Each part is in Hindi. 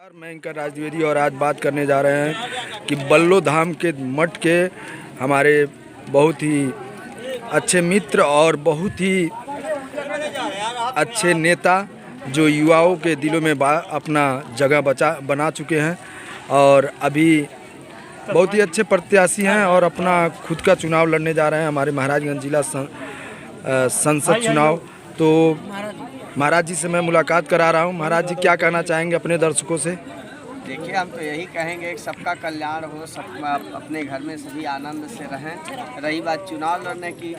मैं इनका राज द्विवेदी और आज बात करने जा रहे हैं कि बल्लो धाम के मठ के हमारे बहुत ही अच्छे मित्र और बहुत ही अच्छे नेता जो युवाओं के दिलों में अपना जगह बना चुके हैं और अभी बहुत ही अच्छे प्रत्याशी हैं और अपना खुद का चुनाव लड़ने जा रहे हैं हमारे महाराजगंज जिला संसद चुनाव। तो महाराज जी से मैं मुलाकात करा रहा हूँ। महाराज जी क्या कहना चाहेंगे अपने दर्शकों से? देखिए, हम तो यही कहेंगे कि सबका कल्याण हो, सब अपने घर में सभी आनंद से रहें। रही बात चुनाव लड़ने की,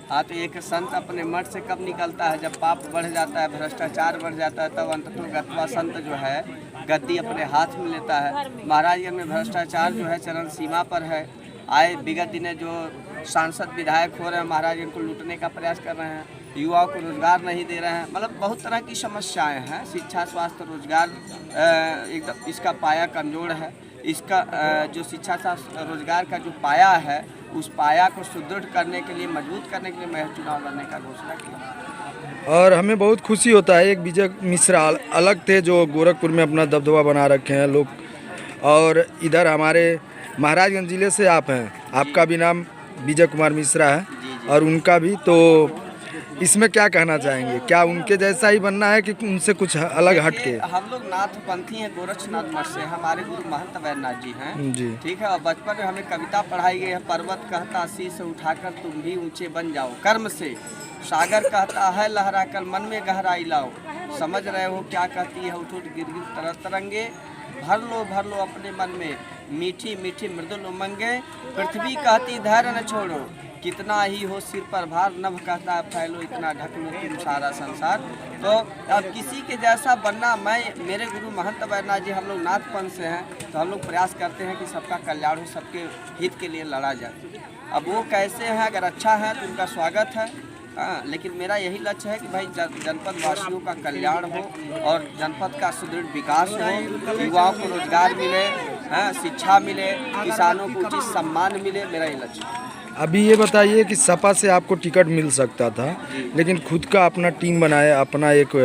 तो एक संत अपने मठ से कब निकलता है? जब पाप बढ़ जाता है, भ्रष्टाचार बढ़ जाता है, तब अंततः गत्वा संत जो है गद्दी अपने हाथ में लेता है। महाराजगंज में भ्रष्टाचार जो है चरम सीमा पर है। आए विगत दिने जो सांसद विधायक हो रहे हैं महाराजगंज को लूटने का प्रयास कर रहे हैं, युवाओं को रोजगार नहीं दे रहे हैं। मतलब बहुत तरह की समस्याएं हैं। शिक्षा, स्वास्थ्य, रोजगार एकदम इसका पाया कमजोर है। इसका जो शिक्षा, स्वास्थ्य, रोजगार का जो पाया है, उस पाया को सुदृढ़ करने के लिए, मजबूत करने के लिए मैं चुनाव लड़ने का घोषणा किया। और हमें बहुत खुशी होता है, एक विजय मिश्रा अलग थे जो गोरखपुर में अपना दबदबा बना रखे हैं लोग, और इधर हमारे महाराजगंज जिले से आप हैं, आपका भी नाम विजय कुमार मिश्रा है और उनका भी। तो इसमें क्या कहना चाहेंगे? क्या उनके जैसा ही बनना है कि उनसे कुछ अलग हट के? हम लोग नाथपंथी हैं, गोरक्षनाथ मठ से। हमारे गुरु महंत वैद्यनाथ जी हैं जी, ठीक है। और बचपन में हमें कविता पढ़ाई गई है, पर्वत कहता शीश उठाकर तुम भी ऊंचे बन जाओ, कर्म से सागर कहता है लहरा कर मन में गहराई लाओ, समझ रहे हो क्या कहती है उठ उठ गिर गिर तरंगे, भर लो अपने मन में मीठी मीठी मृदुल उमंगे, पृथ्वी कहती धैर्य न छोड़ो, कितना ही हो सिर पर भार, नभ कहता है फैलो इतना ढक लो तुम सारा संसार। तो अब किसी के जैसा बनना, मेरे गुरु महंत वैद्यनाथ जी, हम लोग नाथपंथ से हैं, तो हम लोग प्रयास करते हैं कि सबका कल्याण हो, सबके हित के लिए लड़ा जाए। अब वो कैसे हैं, अगर अच्छा है तो उनका स्वागत है। हाँ, लेकिन मेरा यही लक्ष्य है कि भाई जनपद वासियों का कल्याण हो और जनपद का सुदृढ़ विकास हो, युवाओं को रोजगार मिले, हाँ, शिक्षा मिले, किसानों को उचित सम्मान मिले, मेरा ये लक्ष्य है। अभी ये बताइए कि सपा से आपको टिकट मिल सकता था, लेकिन खुद का अपना टीम बनाया, अपना एक,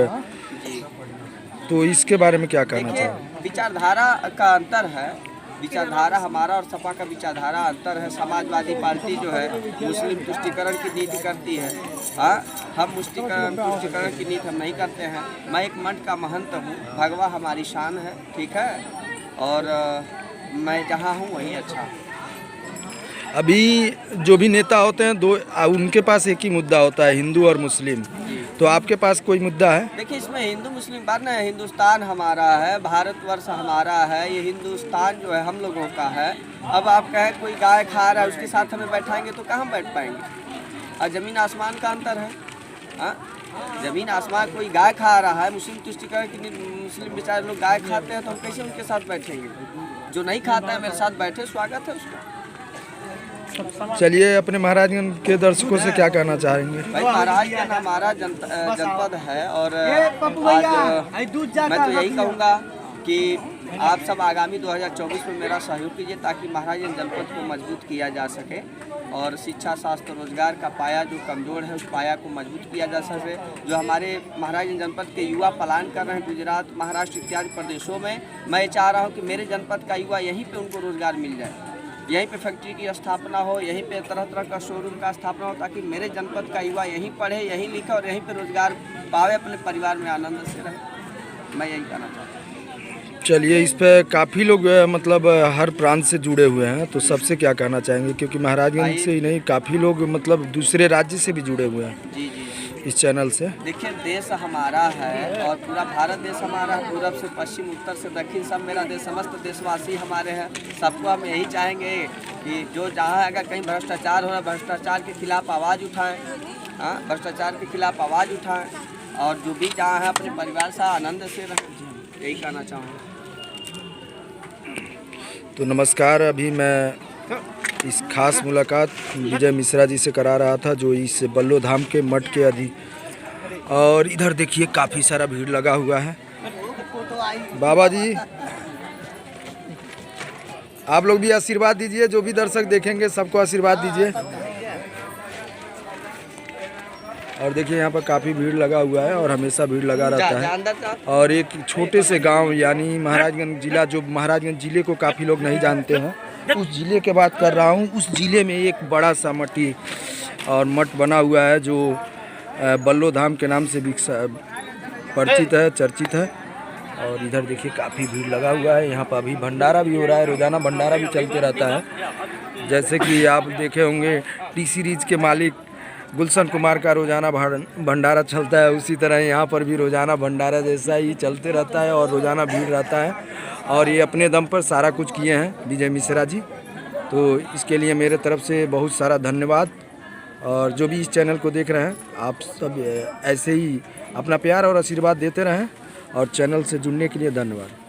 तो इसके बारे में क्या कहना चाहिए? विचारधारा का अंतर है, विचारधारा हमारा और सपा का विचारधारा अंतर है। समाजवादी पार्टी जो है मुस्लिम तुष्टीकरण की नीति करती है, हाँ, हम तुष्टीकरण की नीति हम नहीं करते हैं। मैं एक मठ का महंत हूँ, भगवा हमारी शान है, ठीक है, और मैं जहाँ हूँ वहीं अच्छा हूँ। अभी जो भी नेता होते हैं दो, उनके पास एक ही मुद्दा होता है, हिंदू और मुस्लिम। तो आपके पास कोई मुद्दा है? देखिए, इसमें हिंदू मुस्लिम बात नहीं है। हिंदुस्तान हमारा है, भारतवर्ष हमारा है, ये हिंदुस्तान जो है हम लोगों का है। अब आप कहें कोई गाय खा रहा है, उसके साथ हमें बैठाएंगे तो कहाँ बैठ पाएंगे? और ज़मीन आसमान का अंतर है। हाँ, ज़मीन आसमान, कोई गाय खा रहा है, मुस्लिम तुष्टीकरण की मुस्लिम बेचारे लोग गाय खाते हैं, तो हम कैसे उनके साथ बैठेंगे? जो नहीं खाता है मेरे साथ बैठे, स्वागत है उसका। चलिए, अपने महाराजगंज के दर्शकों से क्या कहना चाहेंगे? भाई, महाराजगंज हमारा जनपद है और आज मैं तो यही कहूँगा कि आप सब आगामी 2024 में मेरा सहयोग कीजिए, ताकि महाराजगंज जनपद को मजबूत किया जा सके और शिक्षा, स्वास्थ्य, रोजगार का पाया जो कमज़ोर है, उस पाया को मजबूत किया जा सके। जो हमारे महाराजगंज जनपद के युवा पलायन कर रहे हैं गुजरात, महाराष्ट्र इत्यादि प्रदेशों में, मैं चाह रहा हूँ कि मेरे जनपद का युवा यहीं पे उनको रोजगार मिल जाए, यहीं पे फैक्ट्री की स्थापना हो, यहीं पे तरह तरह का शोरूम का स्थापना हो, ताकि मेरे जनपद का युवा यहीं पढ़े, यहीं लिखे और यहीं पे रोजगार पावे, अपने परिवार में आनंद से रहे। मैं यही कहना चाहता हूँ। चलिए, इस पे काफ़ी लोग मतलब हर प्रांत से जुड़े हुए हैं, तो सबसे क्या कहना चाहेंगे? क्योंकि महाराजगंज से ही नहीं, काफ़ी लोग मतलब दूसरे राज्य से भी जुड़े हुए हैं जी इस चैनल से। देखिए, देश हमारा है और पूरा भारत देश हमारा है, पूरब से पश्चिम, उत्तर से दक्षिण, सब मेरा देश, समस्त देशवासी हमारे हैं। सबको हम यही चाहेंगे कि जो जहाँ अगर कहीं भ्रष्टाचार हो रहा है, भ्रष्टाचार के खिलाफ आवाज़ उठाएं, हाँ, भ्रष्टाचार के खिलाफ आवाज़ उठाएं, और जो भी जहाँ है अपने परिवार से आनंद से रहें, यही कहना चाहूँगा। तो नमस्कार, अभी मैं इस खास मुलाकात विजय मिश्रा जी से करा रहा था, जो इस बल्लो धाम के मठ के और इधर देखिए काफ़ी सारा भीड़ लगा हुआ है। बाबा जी, आप लोग भी आशीर्वाद दीजिए, जो भी दर्शक देखेंगे सबको आशीर्वाद दीजिए। और देखिए यहाँ पर काफ़ी भीड़ लगा हुआ है और हमेशा भीड़ लगा रहता है। अंदर जा। और एक छोटे से गांव यानी महाराजगंज जिला, जो महाराजगंज जिले को काफ़ी लोग नहीं जानते हैं, उस जिले के बात कर रहा हूँ। उस जिले में एक बड़ा सा मठी और मठ बना हुआ है जो बल्लो धाम के नाम से परिचित है, चर्चित है। और इधर देखिए काफ़ी भीड़ लगा हुआ है। यहाँ पर अभी भंडारा भी हो रहा है, रोज़ाना भंडारा भी चलते रहता है। जैसे कि आप देखे होंगे टी सीरीज के मालिक गुलशन कुमार का रोज़ाना भंडारा चलता है, उसी तरह यहाँ पर भी रोज़ाना भंडारा जैसा ही चलते रहता है और रोज़ाना भीड़ रहता है। और ये अपने दम पर सारा कुछ किए हैं विजय मिश्रा जी, तो इसके लिए मेरे तरफ से बहुत सारा धन्यवाद। और जो भी इस चैनल को देख रहे हैं, आप सब ऐसे ही अपना प्यार और आशीर्वाद देते रहें और चैनल से जुड़ने के लिए धन्यवाद।